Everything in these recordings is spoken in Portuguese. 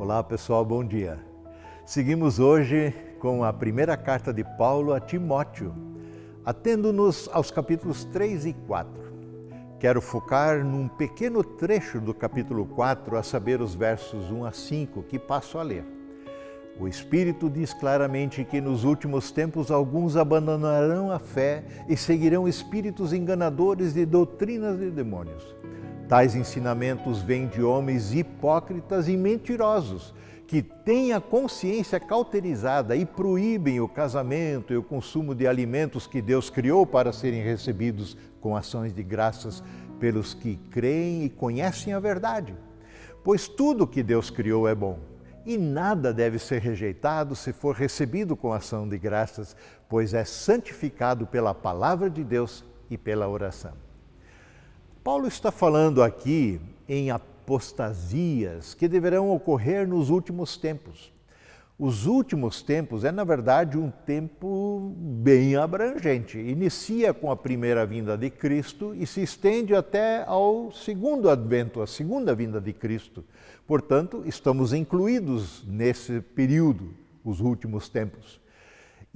Olá pessoal, bom dia. Seguimos hoje com a primeira carta de Paulo a Timóteo, atendo-nos aos capítulos 3 e 4. Quero focar num pequeno trecho do capítulo 4, a saber os versos 1 a 5, que passo a ler. O Espírito diz claramente que nos últimos tempos alguns abandonarão a fé e seguirão espíritos enganadores e doutrinas de demônios. Tais ensinamentos vêm de homens hipócritas e mentirosos, que têm a consciência cauterizada e proíbem o casamento e o consumo de alimentos que Deus criou para serem recebidos com ações de graças pelos que creem e conhecem a verdade. Pois tudo que Deus criou é bom, e nada deve ser rejeitado se for recebido com ação de graças, pois é santificado pela palavra de Deus e pela oração. Paulo está falando aqui em apostasias que deverão ocorrer nos últimos tempos. Os últimos tempos é, na verdade, um tempo bem abrangente. Inicia com a primeira vinda de Cristo e se estende até ao segundo advento, a segunda vinda de Cristo. Portanto, estamos incluídos nesse período, os últimos tempos.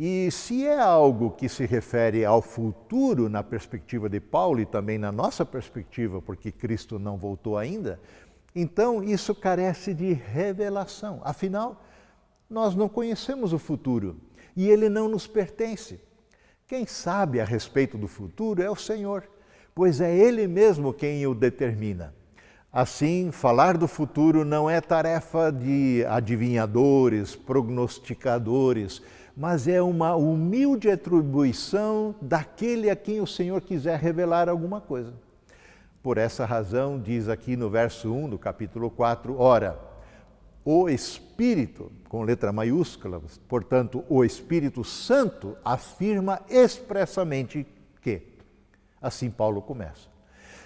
E se é algo que se refere ao futuro na perspectiva de Paulo e também na nossa perspectiva, porque Cristo não voltou ainda, então isso carece de revelação. Afinal, nós não conhecemos o futuro e ele não nos pertence. Quem sabe a respeito do futuro é o Senhor, pois é Ele mesmo quem o determina. Assim, falar do futuro não é tarefa de adivinhadores, prognosticadores, mas é uma humilde atribuição daquele a quem o Senhor quiser revelar alguma coisa. Por essa razão, diz aqui no verso 1 do capítulo 4, ora, o Espírito, com letra maiúscula, portanto, o Espírito Santo, afirma expressamente que. Assim Paulo começa.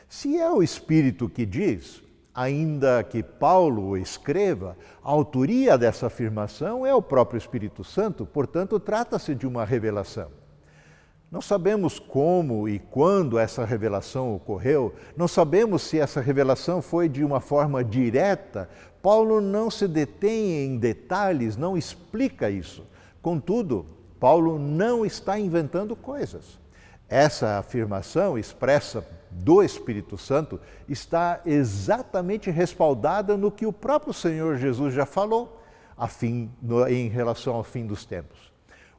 Se é o Espírito que diz, ainda que Paulo o escreva, a autoria dessa afirmação é o próprio Espírito Santo, portanto, trata-se de uma revelação. Não sabemos como e quando essa revelação ocorreu, não sabemos se essa revelação foi de uma forma direta. Paulo não se detém em detalhes, não explica isso. Contudo, Paulo não está inventando coisas. Essa afirmação expressa do Espírito Santo está exatamente respaldada no que o próprio Senhor Jesus já falou em relação ao fim dos tempos.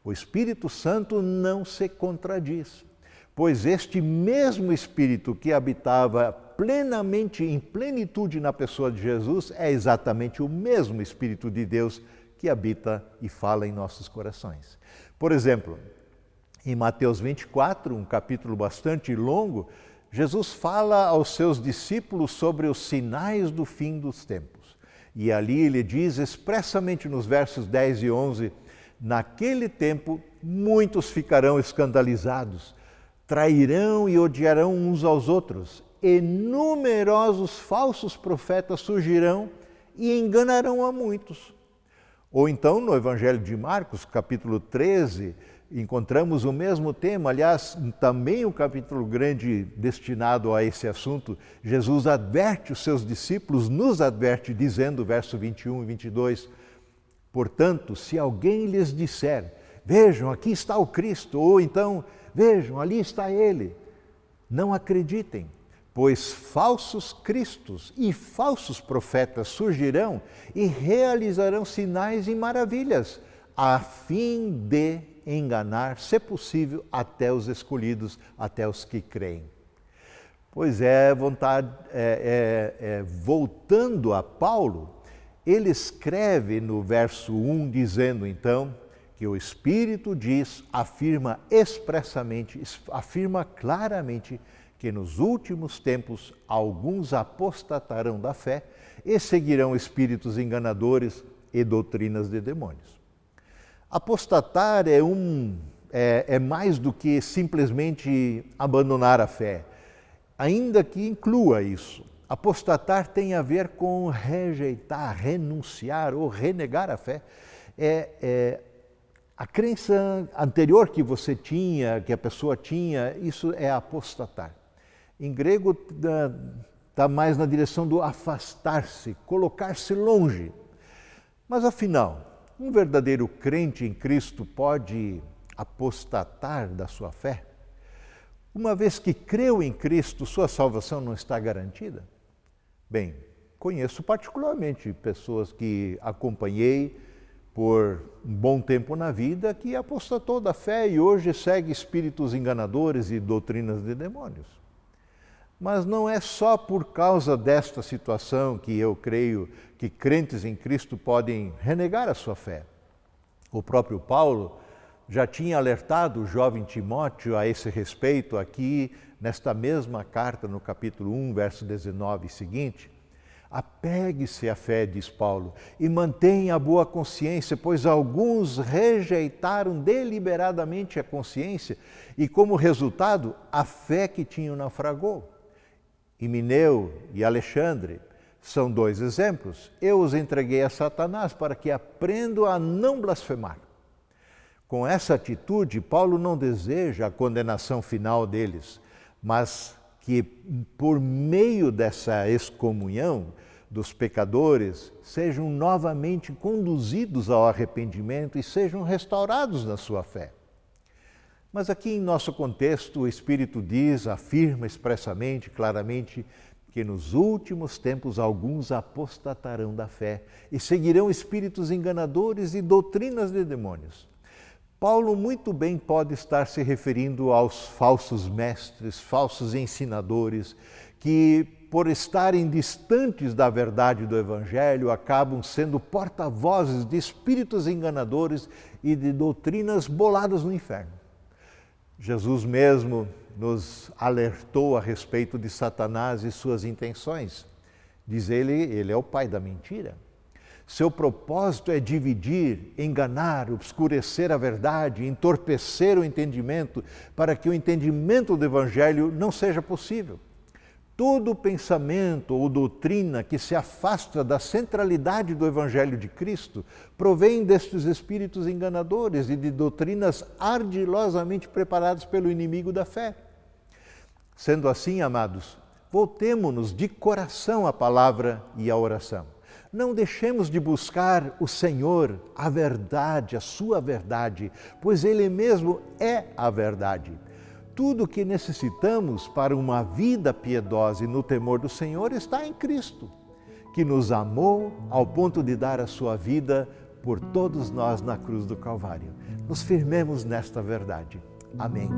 O Espírito Santo não se contradiz, pois este mesmo Espírito que habitava plenamente, em plenitude na pessoa de Jesus, é exatamente o mesmo Espírito de Deus que habita e fala em nossos corações. Por exemplo, em Mateus 24, um capítulo bastante longo, Jesus fala aos seus discípulos sobre os sinais do fim dos tempos. E ali ele diz expressamente nos versos 10 e 11, naquele tempo muitos ficarão escandalizados, trairão e odiarão uns aos outros, e numerosos falsos profetas surgirão e enganarão a muitos. Ou então, no Evangelho de Marcos, capítulo 13, encontramos o mesmo tema, aliás, também um capítulo grande destinado a esse assunto. Jesus adverte os seus discípulos, nos adverte, dizendo, verso 21 e 22, portanto, se alguém lhes disser, vejam, aqui está o Cristo, ou então, vejam, ali está Ele, não acreditem, pois falsos cristos e falsos profetas surgirão e realizarão sinais e maravilhas, a fim de enganar, se possível, até os escolhidos, até os que creem. Pois voltando a Paulo, ele escreve no verso 1, dizendo então, que o Espírito diz, afirma expressamente, afirma claramente, que nos últimos tempos alguns apostatarão da fé e seguirão espíritos enganadores e doutrinas de demônios. Apostatar é mais do que simplesmente abandonar a fé, ainda que inclua isso. Apostatar tem a ver com rejeitar, renunciar ou renegar a fé. A crença anterior que você tinha, que a pessoa tinha, isso é apostatar. Em grego está mais na direção do afastar-se, colocar-se longe. Mas afinal, um verdadeiro crente em Cristo pode apostatar da sua fé? Uma vez que creu em Cristo, sua salvação não está garantida? Bem, conheço particularmente pessoas que acompanhei por um bom tempo na vida que apostatou da fé e hoje segue espíritos enganadores e doutrinas de demônios. Mas não é só por causa desta situação que eu creio que crentes em Cristo podem renegar a sua fé. O próprio Paulo já tinha alertado o jovem Timóteo a esse respeito aqui, nesta mesma carta, no capítulo 1, verso 19 e seguinte. Apegue-se à fé, diz Paulo, e mantenha a boa consciência, pois alguns rejeitaram deliberadamente a consciência e, como resultado, a fé que tinham naufragou. Himeneu e Alexandre são dois exemplos. Eu os entreguei a Satanás para que aprendam a não blasfemar. Com essa atitude, Paulo não deseja a condenação final deles, mas que por meio dessa excomunhão dos pecadores sejam novamente conduzidos ao arrependimento e sejam restaurados na sua fé. Mas aqui em nosso contexto, o Espírito diz, afirma expressamente, claramente, que nos últimos tempos alguns apostatarão da fé e seguirão espíritos enganadores e doutrinas de demônios. Paulo muito bem pode estar se referindo aos falsos mestres, falsos ensinadores, que por estarem distantes da verdade do Evangelho, acabam sendo porta-vozes de espíritos enganadores e de doutrinas boladas no inferno. Jesus mesmo nos alertou a respeito de Satanás e suas intenções. Diz ele é o pai da mentira. Seu propósito é dividir, enganar, obscurecer a verdade, entorpecer o entendimento, para que o entendimento do Evangelho não seja possível. Todo pensamento ou doutrina que se afasta da centralidade do Evangelho de Cristo provém destes espíritos enganadores e de doutrinas ardilosamente preparadas pelo inimigo da fé. Sendo assim, amados, voltemo-nos de coração à palavra e à oração. Não deixemos de buscar o Senhor, a verdade, a sua verdade, pois Ele mesmo é a verdade. Tudo o que necessitamos para uma vida piedosa e no temor do Senhor está em Cristo, que nos amou ao ponto de dar a sua vida por todos nós na cruz do Calvário. Nos firmemos nesta verdade. Amém.